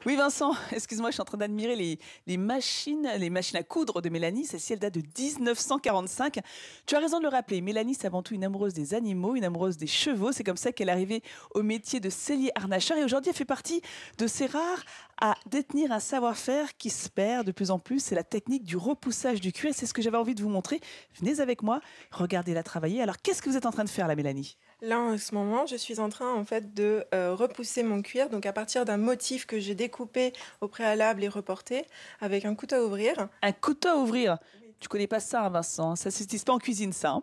Oui, Vincent, excuse-moi, je suis en train d'admirer les machines à coudre de Mélanie. Celle-ci, elle date de 1945. Tu as raison de le rappeler. Mélanie, c'est avant tout une amoureuse des animaux, une amoureuse des chevaux. C'est comme ça qu'elle est arrivée au métier de sellier harnacheur. Et aujourd'hui, elle fait partie de ces rares à détenir un savoir-faire qui se perd de plus en plus. C'est la technique du repoussage du cuir. C'est ce que j'avais envie de vous montrer. Venez avec moi, regardez-la travailler. Alors, qu'est-ce que vous êtes en train de faire là, Mélanie? Là, en ce moment, je suis en train en fait de repousser mon cuir, donc à partir d'un motif que j'ai découpé au préalable et reporté avec un couteau à ouvrir. Un couteau à ouvrir. Tu connais pas ça, hein, Vincent? Ça ne s'utilise pas en cuisine, ça, hein.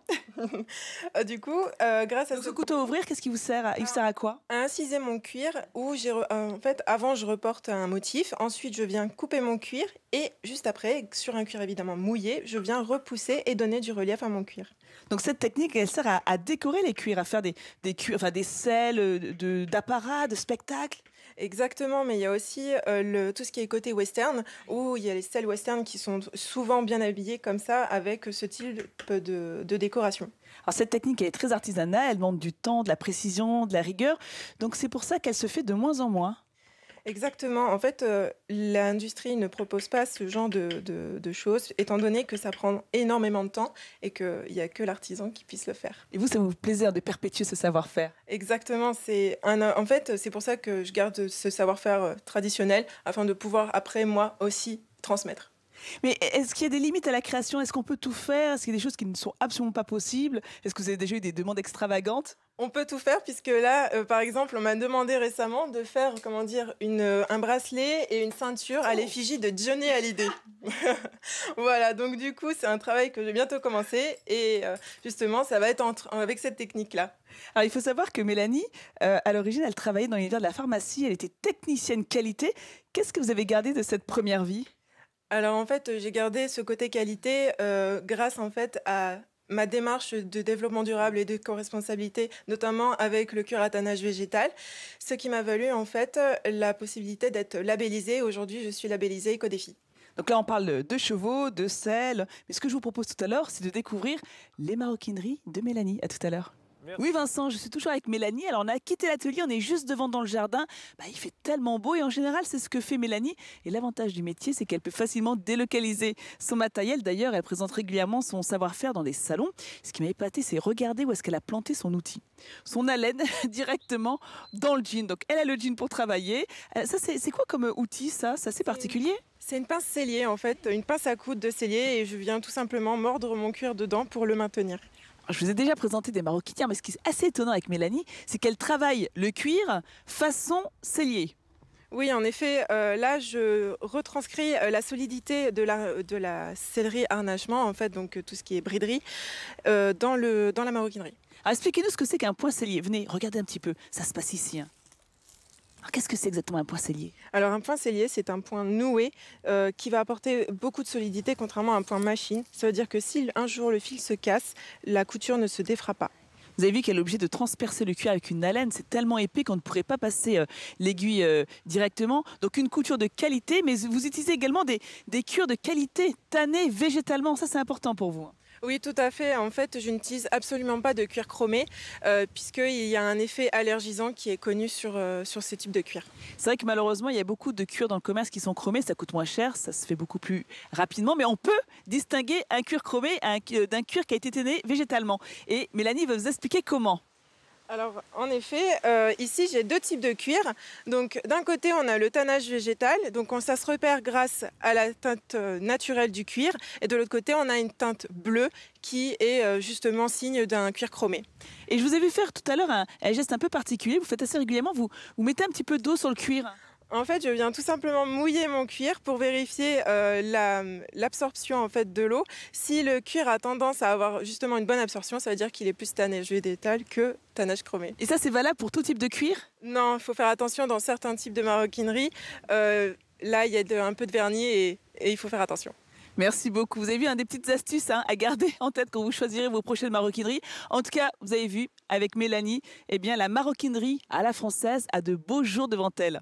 Grâce à Donc, ce ce couteau à ouvrir, qu'est-ce qui vous sert il sert à quoi? à inciser mon cuir, où en fait, avant, je reporte un motif, ensuite, je viens couper mon cuir, et juste après, sur un cuir évidemment mouillé, je viens repousser et donner du relief à mon cuir. Donc cette technique, elle sert à décorer les cuirs, à faire des cuirs, enfin des selles d'apparat, de spectacle. Exactement, mais il y a aussi tout ce qui est côté western, où il y a les styles western qui sont souvent bien habillés comme ça, avec ce type de décoration. Alors cette technique, elle est très artisanale, elle demande du temps, de la précision, de la rigueur. Donc c'est pour ça qu'elle se fait de moins en moins. Exactement. En fait, l'industrie ne propose pas ce genre de choses, étant donné que ça prend énormément de temps et qu'il n'y a que l'artisan qui puisse le faire. Et vous, ça vous fait plaisir de perpétuer ce savoir-faire. Exactement. En fait, c'est pour ça que je garde ce savoir-faire traditionnel, afin de pouvoir, après, moi aussi, transmettre. Mais est-ce qu'il y a des limites à la création? Est-ce qu'on peut tout faire? Est-ce qu'il y a des choses qui ne sont absolument pas possibles? Est-ce que vous avez déjà eu des demandes extravagantes? On peut tout faire puisque là, par exemple, on m'a demandé récemment de faire, comment dire, un bracelet et une ceinture à l'effigie de Johnny Hallyday. Voilà, donc du coup, c'est un travail que je vais bientôt commencer et justement, ça va être avec cette technique-là. Alors il faut savoir que Mélanie, à l'origine, elle travaillait dans l'univers de la pharmacie, elle était technicienne qualité. Qu'est-ce que vous avez gardé de cette première vie? Alors en fait, j'ai gardé ce côté qualité grâce en fait à ma démarche de développement durable et d'éco-responsabilité, notamment avec le cuir à tannage végétal, ce qui m'a valu en fait la possibilité d'être labellisée. Aujourd'hui, je suis labellisée Écodéfi. Donc là, on parle de chevaux, de sel. Mais ce que je vous propose tout à l'heure, c'est de découvrir les maroquineries de Mélanie. À tout à l'heure. Merci. Oui, Vincent, je suis toujours avec Mélanie. Alors, on a quitté l'atelier, on est juste devant dans le jardin. Bah, il fait tellement beau et en général, c'est ce que fait Mélanie. Et l'avantage du métier, c'est qu'elle peut facilement délocaliser son matériel. D'ailleurs, elle présente régulièrement son savoir-faire dans des salons. Ce qui m'a épaté, c'est regarder où est-ce qu'elle a planté son outil. Son haleine directement dans le jean. Donc, elle a le jean pour travailler. Ça, c'est quoi comme outil, ça? C'est assez particulier. C'est une pince sellier en fait, une pince à coudre de sellier et je viens tout simplement mordre mon cuir dedans pour le maintenir. Je vous ai déjà présenté des maroquinières, mais ce qui est assez étonnant avec Mélanie, c'est qu'elle travaille le cuir façon sellier. Oui, en effet, là, je retranscris la solidité de la sellerie harnachement, en fait, donc tout ce qui est briderie, dans la maroquinerie. Alors expliquez-nous ce que c'est qu'un point sellier. Venez, regardez un petit peu. Ça se passe ici, hein. Alors qu'est-ce que c'est exactement un point sellier? Alors, un point sellier, c'est un point noué qui va apporter beaucoup de solidité, contrairement à un point machine. Ça veut dire que si un jour le fil se casse, la couture ne se défera pas. Vous avez vu qu'elle est obligée de transpercer le cuir avec une haleine. C'est tellement épais qu'on ne pourrait pas passer l'aiguille directement. Donc une couture de qualité, mais vous utilisez également des cuirs de qualité tannés végétalement. Ça, c'est important pour vous, hein. Oui, tout à fait. En fait, je n'utilise absolument pas de cuir chromé, puisqu'il y a un effet allergisant qui est connu sur ces types de cuir. C'est vrai que malheureusement, il y a beaucoup de cuirs dans le commerce qui sont chromés. Ça coûte moins cher, ça se fait beaucoup plus rapidement. Mais on peut distinguer un cuir chromé d'un cuir qui a été tanné végétalement. Et Mélanie va vous expliquer comment. Alors, en effet, ici, j'ai deux types de cuir. Donc, d'un côté, on a le tannage végétal. Donc, ça se repère grâce à la teinte naturelle du cuir. Et de l'autre côté, on a une teinte bleue qui est justement signe d'un cuir chromé. Et je vous ai vu faire tout à l'heure un geste un peu particulier. Vous faites assez régulièrement, vous mettez un petit peu d'eau sur le cuir. En fait, je viens tout simplement mouiller mon cuir pour vérifier l'absorption en fait, de l'eau. Si le cuir a tendance à avoir justement une bonne absorption, ça veut dire qu'il est plus tannage végétal que tannage chromé. Et ça, c'est valable pour tout type de cuir? Non, il faut faire attention dans certains types de maroquinerie. Là, il y a un peu de vernis et il faut faire attention. Merci beaucoup. Vous avez vu des petites astuces à garder en tête quand vous choisirez vos prochaines maroquineries. En tout cas, vous avez vu, avec Mélanie, eh bien, la maroquinerie à la française a de beaux jours devant elle.